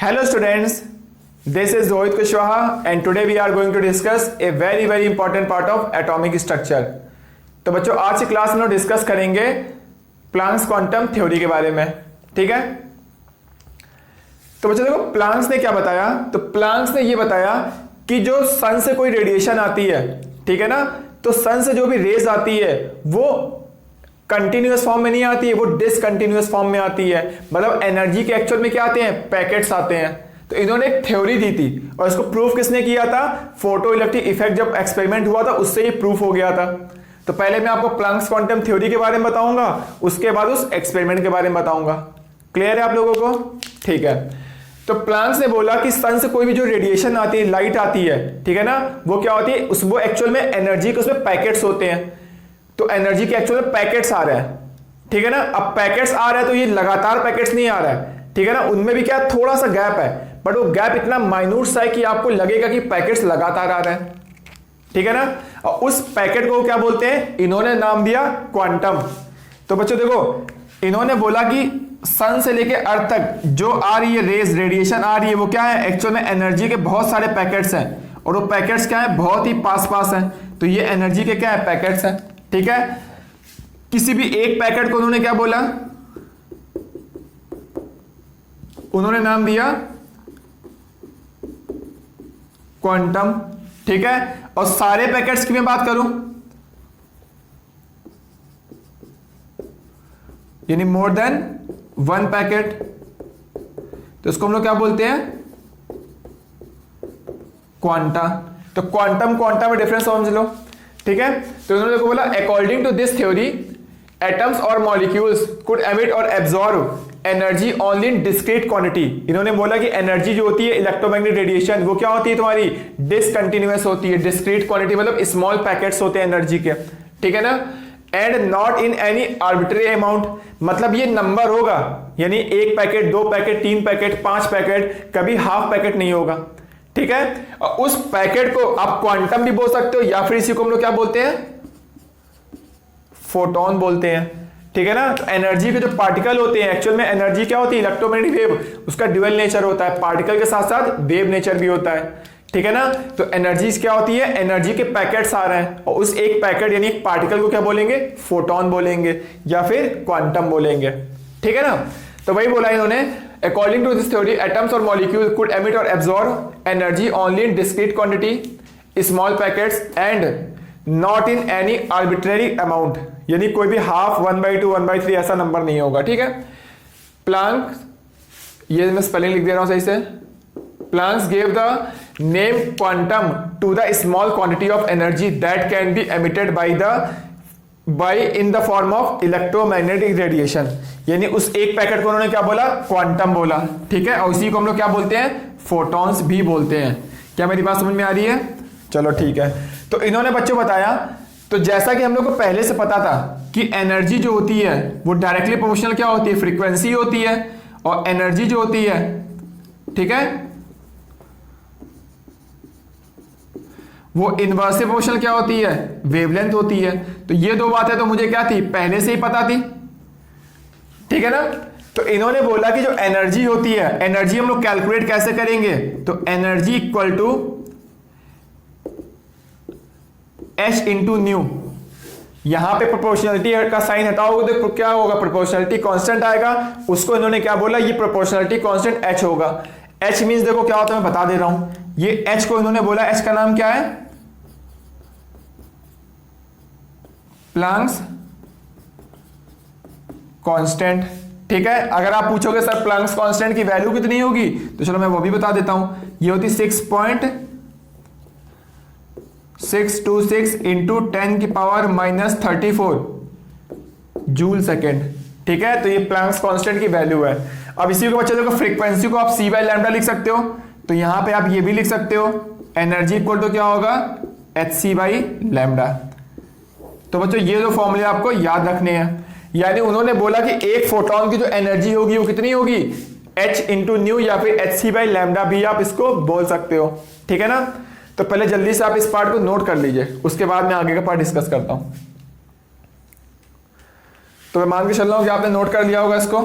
Hello students, this is Rohit Kushwaha and today we are going to discuss a very important part of atomic structure। तो बच्चों आज की class में discuss करेंगे Planck's quantum theory के बारे में, ठीक है। तो बच्चों देखो प्लांक्स ने क्या बताया, तो प्लांक्स ने ये बताया कि जो सन से कोई रेडिएशन आती है, ठीक है ना, तो सन से जो भी रेज आती है वो कंटिन्यूअस फॉर्म में नहीं आती है, वो डिसकंटिन्यूअस फॉर्म में आती है। मतलब एनर्जी के एक्चुअल में क्या आते हैं, पैकेट्स आते हैं। तो इन्होंने एक थ्योरी दी थी और इसको प्रूफ किसने किया था, फोटो इलेक्ट्रिक इफेक्ट जब एक्सपेरिमेंट हुआ था उससे ये प्रूफ हो गया था। तो पहले मैं आपको प्लांक्स क्वांटम थ्योरी के बारे में बताऊंगा, उसके बाद उस एक्सपेरिमेंट के बारे में बताऊंगा। क्लियर है आप लोगों को, ठीक है। तो प्लांक्स ने बोला कि सन से कोई भी जो रेडिएशन आती है, लाइट आती है, ठीक है ना, वो क्या होती है, वो एक्चुअल में एनर्जी के उसमें पैकेट्स होते हैं। तो एनर्जी के एक्चुअल में पैकेट्स आ रहे हैं, ठीक है ना। अब पैकेट्स आ रहे हैं तो ये लगातार पैकेट्स नहीं आ रहा है, ठीक है ना, उनमें भी क्या थोड़ा सा गैप है, बट वो गैप इतना माइन्यूट सा है कि आपको लगेगा कि पैकेट्स लगातार आ रहे हैं, ठीक है ना। और उस पैकेट को क्या बोलते हैं, इन्होंने नाम दिया क्वांटम। तो बच्चों देखो इन्होंने बोला कि सन से लेके अर्थ तक जो आ रही है रेज, रेडिएशन आ रही है, वो क्या है, एक्चुअल में एनर्जी के बहुत सारे पैकेट्स हैं और वो पैकेट्स क्या है, बहुत ही पास हैं। तो ये एनर्जी के क्या है, पैकेट्स हैं, ठीक है। किसी भी एक पैकेट को उन्होंने क्या बोला, उन्होंने नाम दिया क्वांटम, ठीक है। और सारे पैकेट्स की मैं बात करूं यानी मोर देन वन पैकेट, तो इसको हम लोग क्या बोलते हैं, क्वांटा। तो क्वांटम क्वांटा में डिफरेंस समझ लो, ठीक है। तो उन्होंने देखो बोला according to this theory atoms और मॉलिक्यूल्स कुड एमिट और absorb energy only in discrete quantity. इन्होंने बोला कि एनर्जी जो होती है इलेक्ट्रोमैग्नेटिक रेडिएशन, वो क्या होती है तुम्हारी, डिसकंटिन्यूअस होती है। डिस्क्रीट क्वांटिटी मतलब स्मॉल पैकेट्स होते हैं एनर्जी के, ठीक है ना। And not in any arbitrary amount, मतलब ये नंबर होगा, यानी एक पैकेट, दो पैकेट, तीन पैकेट, पांच पैकेट, कभी हाफ पैकेट नहीं होगा, ठीक है। और उस पैकेट को आप क्वांटम भी बोल सकते हो या फिर इसी को हम लोग क्या बोलते हैं, फोटोन बोलते हैं, ठीक है ना। तो एनर्जी के जो पार्टिकल होते हैं, एक्चुअल में एनर्जी क्या होती है, इलेक्ट्रोमैग्नेटिक वेव, उसका ड्यूअल नेचर होता है, पार्टिकल के साथ साथ वेव नेचर भी होता है, ठीक है ना। तो एनर्जी क्या होती है, एनर्जी के पैकेट्स आ रहे हैं और उस एक पैकेट यानी एक पार्टिकल को क्या बोलेंगे, फोटोन बोलेंगे या फिर क्वांटम बोलेंगे, ठीक है ना। तो वही बोला इन्होंने according to this theory atoms और मॉलिक्यूल कुड एमिट और absorb energy only in discrete quantity, small packets and not in any arbitrary amount, यानी कोई भी हाफ, 1/2, 1/3 ऐसा नंबर नहीं होगा, ठीक है। प्लांक, ये मैं स्पेलिंग लिख दे रहा हूं सही से, Planck's gave the name quantum to the small quantity of energy that can be emitted by in the form of electromagnetic radiation. यानी उस एक पैकेट को उन्होंने क्या बोला, क्वांटम बोला, ठीक है। और उसी को हम लोग क्या बोलते हैं, फोटॉन्स भी बोलते हैं। क्या मेरी बात समझ में आ रही है, चलो ठीक है। तो इन्होंने बच्चों बताया, तो जैसा कि हम लोग को पहले से पता था कि एनर्जी जो होती है वो डायरेक्टली प्रोपोर्शनल क्या होती है, फ्रीक्वेंसी होती है, और एनर्जी जो होती है, ठीक है, वो इनवर्सली प्रोपोर्शनल क्या होती है, वेवलेंथ होती है। तो ये दो बातें तो मुझे क्या थी, पहले से ही पता थी, ठीक है ना। तो इन्होंने बोला कि जो एनर्जी होती है, एनर्जी हम लोग कैलकुलेट कैसे करेंगे, तो energy equal to H into nu. यहां पे प्रोपोर्शनलिटी का साइन हटाओगे तो क्या होगा, प्रोपोर्शनलिटी कांस्टेंट आएगा, उसको इन्होंने क्या बोला, ये प्रोपोर्शनलिटी कांस्टेंट एच होगा। एच मींस देखो क्या होता है, मैं बता दे रहा हूं, ये एच को इन्होंने बोला, एच का नाम क्या है, प्लांक्स कांस्टेंट, ठीक है। अगर आप पूछोगे सर प्लांक्स कांस्टेंट की वैल्यू कितनी होगी, तो चलो मैं वो भी बता देता हूं, ये होती 6.626 इंटू 10⁻⁻34 जूल सेकेंड, ठीक है। तो ये प्लांक्स कांस्टेंट की वैल्यू है। अब इसी को बच्चे देखो फ्रीक्वेंसी को आप c बाय लैम्डा लिख सकते हो, तो यहां पे आप ये भी लिख सकते हो, एनर्जी इक्वल टू क्या होगा, hc बाई लैम्डा। तो बच्चों ये दो फॉर्मूले आपको याद रखने हैं। यानी उन्होंने बोला कि एक फोटोन की जो एनर्जी होगी वो कितनी होगी, h इंटू न्यू या फिर hc बाई लैम्डा भी आप इसको बोल सकते हो, ठीक है ना। तो पहले जल्दी से आप इस पार्ट को नोट कर लीजिए, उसके बाद मैं आगे का पार्ट डिस्कस करता हूं। तो मैं मान के चल रहा हूं कि आपने नोट कर लिया होगा इसको।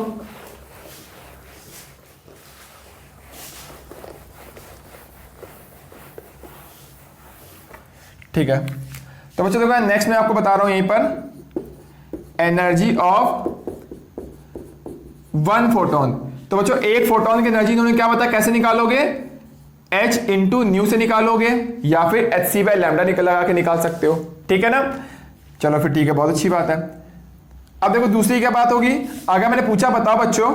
ठीक है। तो बच्चों देखो नेक्स्ट मैं आपको बता रहा हूं यहीं पर एनर्जी ऑफ वन फोटोन। तो बच्चों एक फोटोन की एनर्जी इन्होंने क्या बताया, कैसे निकालोगे, h इंटू न्यू से निकालोगे या फिर hc बाय लैम्डा लगा के निकाल सकते हो, ठीक है ना। चलो फिर ठीक है, बहुत अच्छी बात है। अब देखो दूसरी क्या बात होगी, अगर मैंने पूछा बताओ बच्चों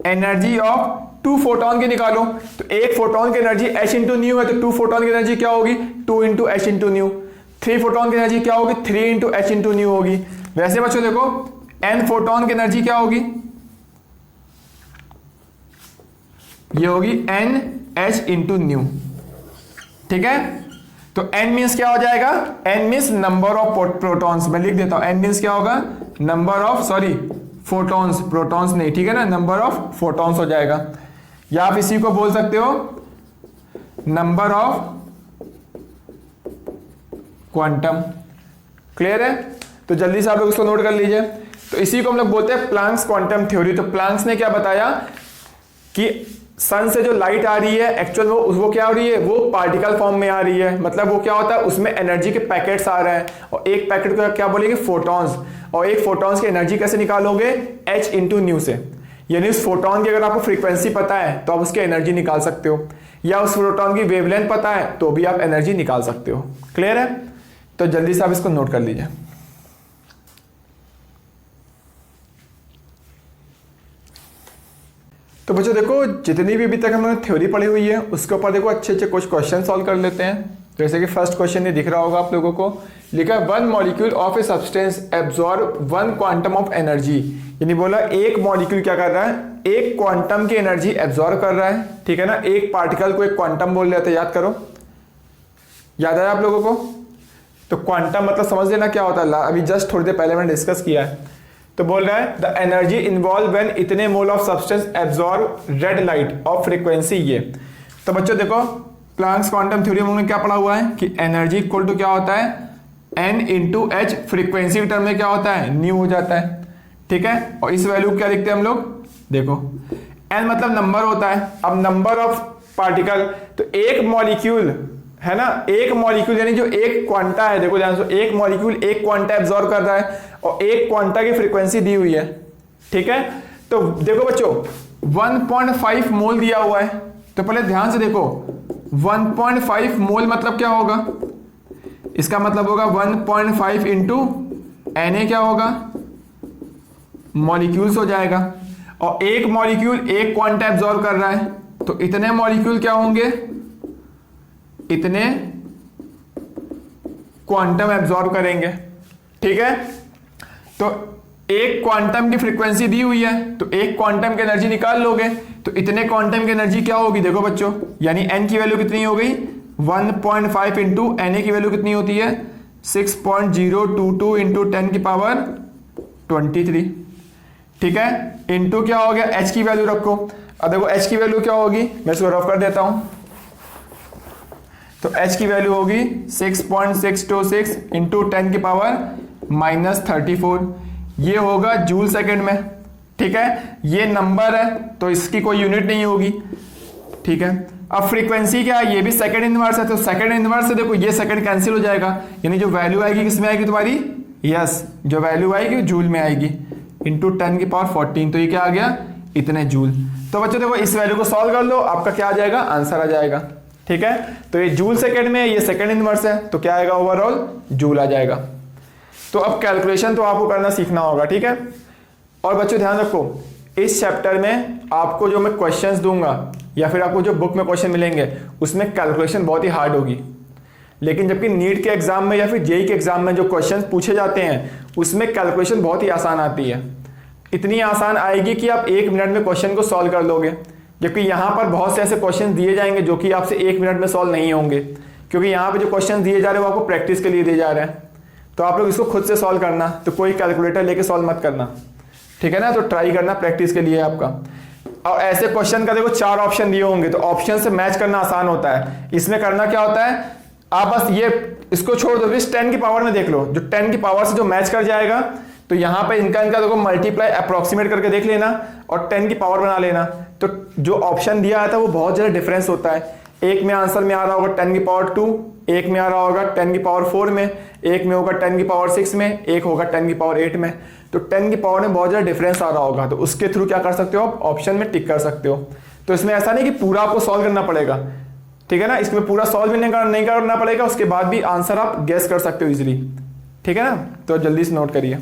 एनर्जी ऑफ टू फोटोन की निकालो, तो एक फोटोन की एनर्जी h इंटू न्यू है, तो टू फोटोन की एनर्जी क्या होगी, 2 into h into new. Three photon की एनर्जी क्या होगी, 3 इंटू h इंटू न्यू होगी। वैसे बच्चों देखो n फोटोन की एनर्जी क्या होगी, ये होगी n h इंटू न्यू, ठीक है। तो n मीन्स क्या हो जाएगा, n means number of protons, मैं लिख देता हूं n मीन्स क्या होगा, number of sorry photons, protons नहीं, ठीक है ना, नंबर ऑफ फोटॉन्स हो जाएगा। या आप इसी को बोल सकते हो नंबर ऑफ क्वांटम। क्लियर है, तो जल्दी से आप लोग इसको नोट कर लीजिए। तो इसी को हम लोग बोलते हैं प्लैंक्स क्वांटम थ्योरी। तो प्लैंक्स ने क्या बताया कि सन से जो लाइट आ रही है एक्चुअल वो क्या हो रही है, वो पार्टिकल फॉर्म में आ रही है। मतलब वो क्या होता है, उसमें एनर्जी के पैकेट्स आ रहे हैं, और एक पैकेट को क्या बोलेंगे, फोटॉन्स। और एक फोटॉन्स की एनर्जी कैसे निकालोगे, h इंटू न्यू से। यानी उस फोटॉन की अगर आपको फ्रीक्वेंसी पता है तो आप उसकी एनर्जी निकाल सकते हो, या उस फोटॉन की वेवलेंथ पता है तो भी आप एनर्जी निकाल सकते हो। क्लियर है, तो जल्दी से आप इसको नोट कर लीजिए। तो बच्चों देखो जितनी भी अभी तक हमने थ्योरी पढ़ी हुई है उसके ऊपर देखो अच्छे अच्छे कुछ क्वेश्चन सॉल्व कर लेते हैं। जैसे कि फर्स्ट क्वेश्चन ये दिख रहा होगा आप लोगों को, लिखा one molecule of a substance absorb one quantum of energy. यानी बोला एक मॉलिक्यूल क्या कर रहा है, एक क्वांटम की एनर्जी एब्जॉर्ब कर रहा है, ठीक है ना। एक पार्टिकल को एक क्वांटम बोल रहे थे, याद करो, याद आया आप लोगों को। तो क्वांटम मतलब समझ लेना क्या होता है, अभी जस्ट थोड़ी देर पहले मैंने डिस्कस किया है। तो बोल रहा है द एनर्जी इन्वॉल्व व्हेन इतने mole of substance absorb red light of frequency ये। तो बच्चों देखो प्लैंक्स क्वांटम थ्योरी में हमने क्या पढ़ा हुआ है कि एनर्जी इक्वल टू क्या होता है, n इंटू एच, फ्रीक्वेंसी के टर्म में क्या होता है, न्यू हो जाता है, ठीक है। और इस वैल्यू क्या लिखते हैं हम लोग, देखो n मतलब नंबर होता है। अब नंबर ऑफ पार्टिकल, तो एक मॉलिक्यूल है ना, एक मॉलिक्यूल यानी जो एक क्वांटा है, देखो ध्यान से, एक मॉलिक्यूल एक क्वांटा एब्जॉर्ब कर रहा है और एक क्वांटा की फ्रीक्वेंसी दी हुई है, ठीक है। तो देखो बच्चों 1.5 मोल दिया हुआ है, तो पहले ध्यान से देखो 1.5 मोल मतलब क्या होगा, इसका मतलब होगा 1.5 इंटू Na क्या होगा, मॉलिक्यूल्स हो जाएगा। और एक मॉलिक्यूल एक क्वांटा एब्जॉर्ब कर रहा है, तो इतने मॉलिक्यूल क्या होंगे, इतने क्वांटम एब्जॉर्ब करेंगे, ठीक है। तो एक क्वांटम की फ्रीक्वेंसी दी हुई है, तो एक क्वांटम की एनर्जी निकाल लोगे, तो इतने क्वांटम की एनर्जी क्या होगी, देखो बच्चों, यानी n की वैल्यू कितनी हो गई, 1.5 इंटू Na की वैल्यू कितनी होती है, 6.022 इंटू 10 की पावर 23, ठीक है। इंटू क्या हो गया, h की वैल्यू रखो। अब देखो h की वैल्यू क्या होगी, मैं इसको रफ कर देता हूं। तो h की वैल्यू होगी 6.626 इंटू 10 की पावर -34, ये होगा जूल सेकंड में, ठीक है। ये नंबर है तो इसकी कोई यूनिट नहीं होगी, ठीक है। अब फ्रीक्वेंसी क्या है, ये भी सेकंड इनवर्स है, तो सेकंड इनवर्स से देखो ये सेकंड कैंसिल हो जाएगा, यानी जो वैल्यू आएगी किसमें आएगी तुम्हारी, यस, जो वैल्यू आएगी जूल में आएगी, इंटू 10 की पावर 14, तो ये क्या आ गया, इतने जूल। तो बच्चों देखो इस वैल्यू को सॉल्व कर लो, आपका क्या आ जाएगा, आंसर आ जाएगा, ठीक है। तो ये जूल सेकंड में, ये सेकंड इनवर्स है, तो क्या आएगा, ओवरऑल जूल आ जाएगा। तो अब कैलकुलेशन तो आपको करना सीखना होगा, ठीक है। और बच्चों ध्यान रखो इस चैप्टर में आपको जो मैं क्वेश्चंस दूंगा या फिर आपको जो बुक में क्वेश्चन मिलेंगे उसमें कैलकुलेशन बहुत ही हार्ड होगी, लेकिन जबकि नीट के एग्जाम में या फिर जेई के एग्जाम में जो क्वेश्चन पूछे जाते हैं उसमें कैलकुलेशन बहुत ही आसान आती है। इतनी आसान आएगी कि आप 1 मिनट में क्वेश्चन को सॉल्व कर लोगे, जबकि यहाँ पर बहुत से ऐसे क्वेश्चन दिए जाएंगे जो कि आपसे 1 मिनट में सॉल्व नहीं होंगे, क्योंकि यहाँ पे जो क्वेश्चन दिए जा रहे हैं वो आपको प्रैक्टिस के लिए दिए जा रहे हैं। तो आप लोग इसको खुद से सॉल्व करना, तो कोई कैलकुलेटर लेके सॉल्व मत करना, ठीक है ना। तो ट्राई करना प्रैक्टिस के लिए आपका। और ऐसे क्वेश्चन का देखो 4 ऑप्शन दिए होंगे, तो ऑप्शन से मैच करना आसान होता है। इसमें करना क्या होता है, आप बस ये इसको छोड़ दो, इस 10 की पावर में देख लो, जो 10 की पावर से जो मैच कर जाएगा, तो यहाँ पे इनका देखो मल्टीप्लाई अप्रोक्सीमेट करके देख लेना और 10 की पावर बना लेना। तो जो ऑप्शन दिया था वो बहुत ज़्यादा डिफरेंस होता है, एक में आंसर में आ रहा होगा 10 की पावर 2, एक में आ रहा होगा 10 की पावर 4 में, एक में होगा 10 की पावर 6 में, एक होगा 10 की पावर 8 में। तो 10 की पावर में बहुत ज़्यादा डिफरेंस आ रहा होगा, तो उसके थ्रू क्या कर सकते हो आप, ऑप्शन में टिक कर सकते हो। तो इसमें ऐसा नहीं कि पूरा आपको सॉल्व करना पड़ेगा, ठीक है ना, इसमें पूरा सॉल्व भी नहीं करना पड़ेगा, उसके बाद भी आंसर आप गेस कर सकते हो इजीली, ठीक है ना। तो जल्दी से नोट करिए।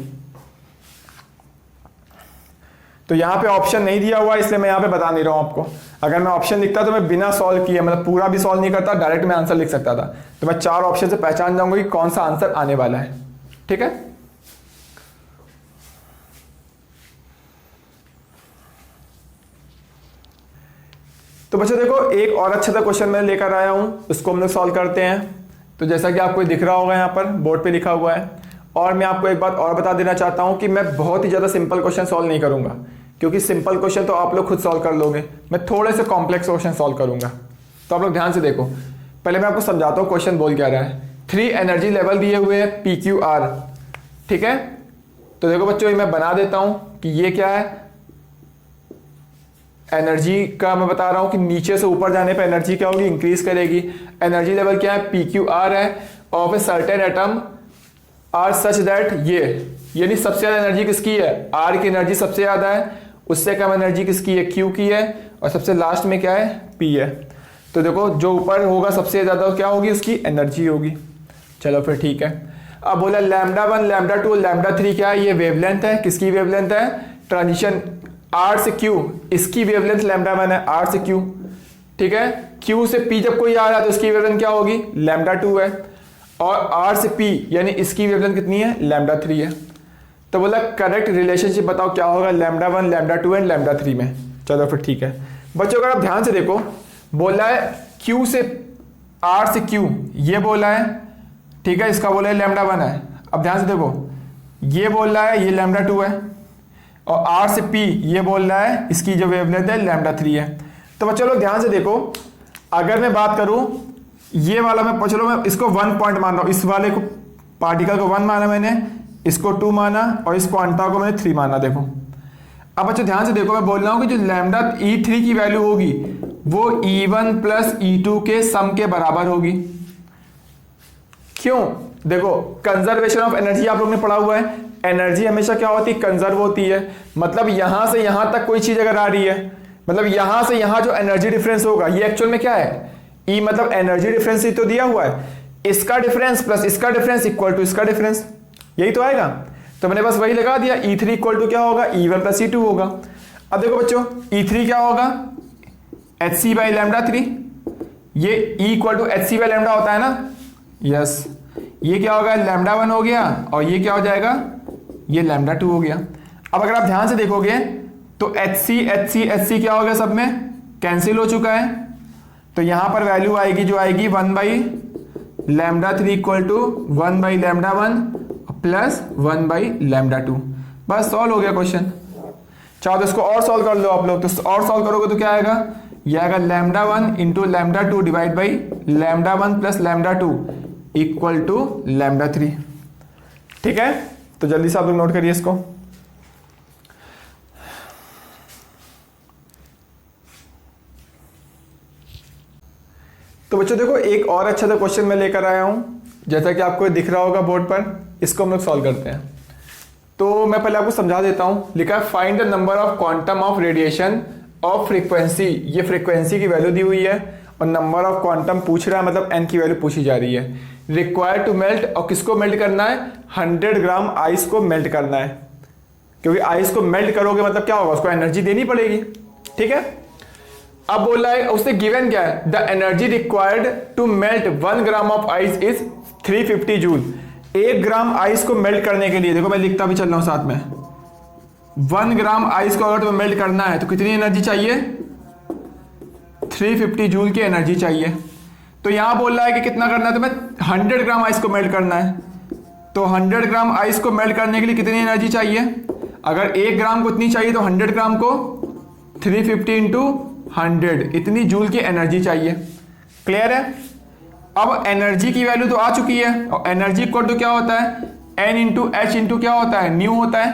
तो यहाँ पे ऑप्शन नहीं दिया हुआ इसलिए मैं यहाँ पे बता नहीं रहा हूँ आपको। अगर मैं ऑप्शन लिखता तो मैं बिना सॉल्व किए, मतलब पूरा भी सॉल्व नहीं करता, डायरेक्ट मैं आंसर लिख सकता था। तो मैं 4 ऑप्शन से पहचान जाऊंगा कि कौन सा आंसर आने वाला है, ठीक है। तो बच्चों देखो, एक और अच्छा सा क्वेश्चन मैं लेकर आया हूं, उसको हम लोग सॉल्व करते हैं। तो जैसा कि आपको दिख रहा होगा यहाँ पर बोर्ड पे लिखा हुआ है, और मैं आपको एक बात और बता देना चाहता हूं कि मैं बहुत ही ज़्यादा सिंपल क्वेश्चन सॉल्व नहीं करूंगा, क्योंकि सिंपल क्वेश्चन तो आप लोग खुद सॉल्व कर लोगे, मैं थोड़े से कॉम्प्लेक्स क्वेश्चन सॉल्व करूंगा। तो आप लोग ध्यान से देखो, पहले मैं आपको समझाता हूँ क्वेश्चन बोल क्या रहा है। 3 एनर्जी लेवल दिए हुए हैं PQR, ठीक है। तो देखो बच्चों, मैं बना देता हूं कि ये क्या है, एनर्जी का मैं बता रहा हूं कि नीचे से ऊपर जाने पर एनर्जी क्या होगी, इंक्रीज करेगी। एनर्जी लेवल क्या है, PQR है, of a certain atom are such that, ये यानी सबसे ज्यादा एनर्जी किसकी है, आर की एनर्जी सबसे ज्यादा है, उससे कम एनर्जी किसकी है, क्यू की है, और सबसे लास्ट में क्या है, पी है। तो देखो जो ऊपर होगा सबसे ज्यादा क्या होगी, उसकी एनर्जी होगी। चलो फिर ठीक है। अब बोला λ1 λ2 λ3 क्या है, ये वेवलेंथ है, किसकी वेवलेंथ है, ट्रांजिशन आर से क्यू, इसकी वेवलेंथ λ1 है, आर से क्यू, ठीक है। क्यू से पी जब कोई आ रहा है तो इसकी वेवलेंथ क्या होगी, λ2 है, और आर से पी यानी इसकी वेवलेंथ कितनी है, λ3 है। तो बोला करेक्ट रिलेशनशिप बताओ क्या होगा λ1 λ2 एंड λ3 में। चलो फिर ठीक है बच्चों, अगर आप ध्यान से देखो, बोला है Q से R से Q, ये बोला है, ठीक है, इसका बोला है λ1 है। अब ध्यान से देखो, ये बोल रहा है ये λ2 है, और R से P ये बोल रहा है इसकी जो वेवलेंथ है λ3 है। तो बच्चों लोग ध्यान से देखो, अगर मैं बात करूं ये वाला, मैं चलो मैं इसको 1 पॉइंट मान रहा हूं, इस वाले को पार्टिकल को 1 माना मैंने, इसको 2 माना, और इस क्वांटा को मैंने 3 माना। देखो अब बच्चों ध्यान से देखो, मैं बोल रहा हूं कि जो लैम्डा E3 की वैल्यू होगी वो E1 प्लस E2 के सम के बराबर होगी। क्यों, देखो कंजर्वेशन ऑफ एनर्जी आप लोग ने पढ़ा हुआ है, एनर्जी हमेशा क्या होती है, कंजर्व होती है। मतलब यहां से यहां तक कोई चीज अगर आ रही है, मतलब यहां से यहां जो एनर्जी डिफरेंस होगा, ये एक्चुअल में क्या है, E मतलब एनर्जी डिफरेंस ही तो दिया हुआ है, इसका डिफरेंस प्लस इसका डिफरेंस इक्वल टू इसका डिफरेंस, यही तो आएगा। तो मैंने बस वही लगा दिया, E3 इक्वल टू क्या होगा, E1 प्लस E2 होगा। अब देखो बच्चों, E3 क्या होगा, hc बाई λ3, ये E equal to hc by λ होता है ना, यस। ये क्या होगा, λ1 हो गया, और ये क्या हो जाएगा, ये λ2 हो गया। अब अगर आप ध्यान से देखोगे तो hc क्या हो गया, सब में कैंसिल हो चुका है। तो यहां पर वैल्यू आएगी जो आएगी 1 by λ3 equal to 1 by λ1 plus 1 by λ2। बस सॉल्व हो गया क्वेश्चन। चाहो तो इसको और सॉल्व कर लो आप लोग, तो और सॉल्व करोगे तो क्या आएगा, ये आएगा λ1 into λ2 divide by λ1 plus λ2 equal to λ3, ठीक है। तो जल्दी से आप लोग नोट करिए इसको। तो बच्चों देखो, एक और अच्छा सा क्वेश्चन मैं लेकर आया हूं, जैसा कि आपको दिख रहा होगा बोर्ड पर, इसको हम लोग सॉल्व करते हैं। तो मैं पहले आपको समझा देता हूं। लिखा है find the number of quantum of radiation of frequency, ये फ्रीक्वेंसी की वैल्यू दी हुई है और नंबर ऑफ क्वांटम पूछ रहा है, मतलब n की वैल्यू पूछी जा रही है। रिक्वायर्ड टू मेल्ट, और किसको मेल्ट करना है, 100 ग्राम आइस को मेल्ट करना है, क्योंकि आइस को मेल्ट करोगे मतलब क्या होगा, उसको एनर्जी देनी पड़ेगी, ठीक है। अब बोल रहा है, उससे गिवन क्या है, the energy required to melt 1 gram of ice is 350 joule. 1 gram ice को मेल्ट करने के लिए, देखो मैं लिखता भी चल रहा हूं साथ में, 1 ग्राम आइस को अगर तुम्हें मेल्ट करना है तो कितनी एनर्जी चाहिए, 350 जूल की एनर्जी चाहिए। तो यहां बोल रहा है कि कितना करना है तुम्हें, 100 ग्राम आइस को मेल्ट करना है। तो 100 ग्राम आइस को मेल्ट करने के लिए कितनी एनर्जी चाहिए, अगर 1 ग्राम को इतनी चाहिए तो 100 ग्राम को 350 इंटू 100, इतनी जूल की एनर्जी चाहिए। क्लियर है। अब एनर्जी की वैल्यू तो आ चुकी है, और एनर्जी इक्वल टू क्या होता है, n इंटू एच इंटू क्या होता है, न्यू होता है।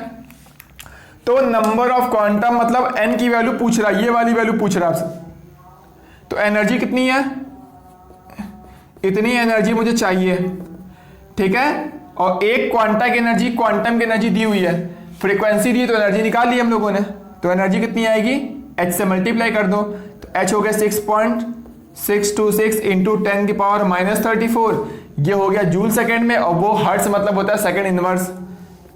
तो नंबर ऑफ क्वांटम मतलब n की वैल्यू पूछ रहा है, ये वाली वैल्यू पूछ रहा है आपसे। तो एनर्जी कितनी है, इतनी एनर्जी मुझे चाहिए, ठीक है। और एक क्वांटा की एनर्जी, क्वांटम की एनर्जी दी हुई है, फ्रीक्वेंसी दी तो एनर्जी निकाल ली हम लोगों ने। तो एनर्जी कितनी आएगी, h से मल्टीप्लाई कर दो तो h हो गया 6.626 इंटू 10⁻⁻34, ये हो गया जूल सेकेंड में, और वो हर्ट्ज मतलब होता है सेकेंड इनवर्स,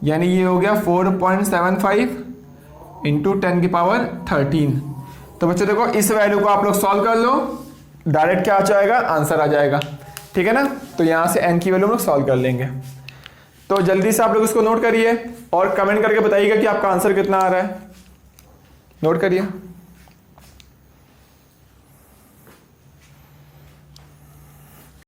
यानी ये हो गया 4.75 इंटू 10⁻13। तो बच्चों देखो इस वैल्यू को आप लोग सॉल्व कर लो, डायरेक्ट क्या आ जाएगा, आंसर आ जाएगा, ठीक है ना। तो यहां से n की वैल्यू हम लोग सॉल्व कर लेंगे। तो जल्दी से आप लोग इसको नोट करिए और कमेंट करके बताइएगा कि आपका आंसर कितना आ रहा है। नोट करिए।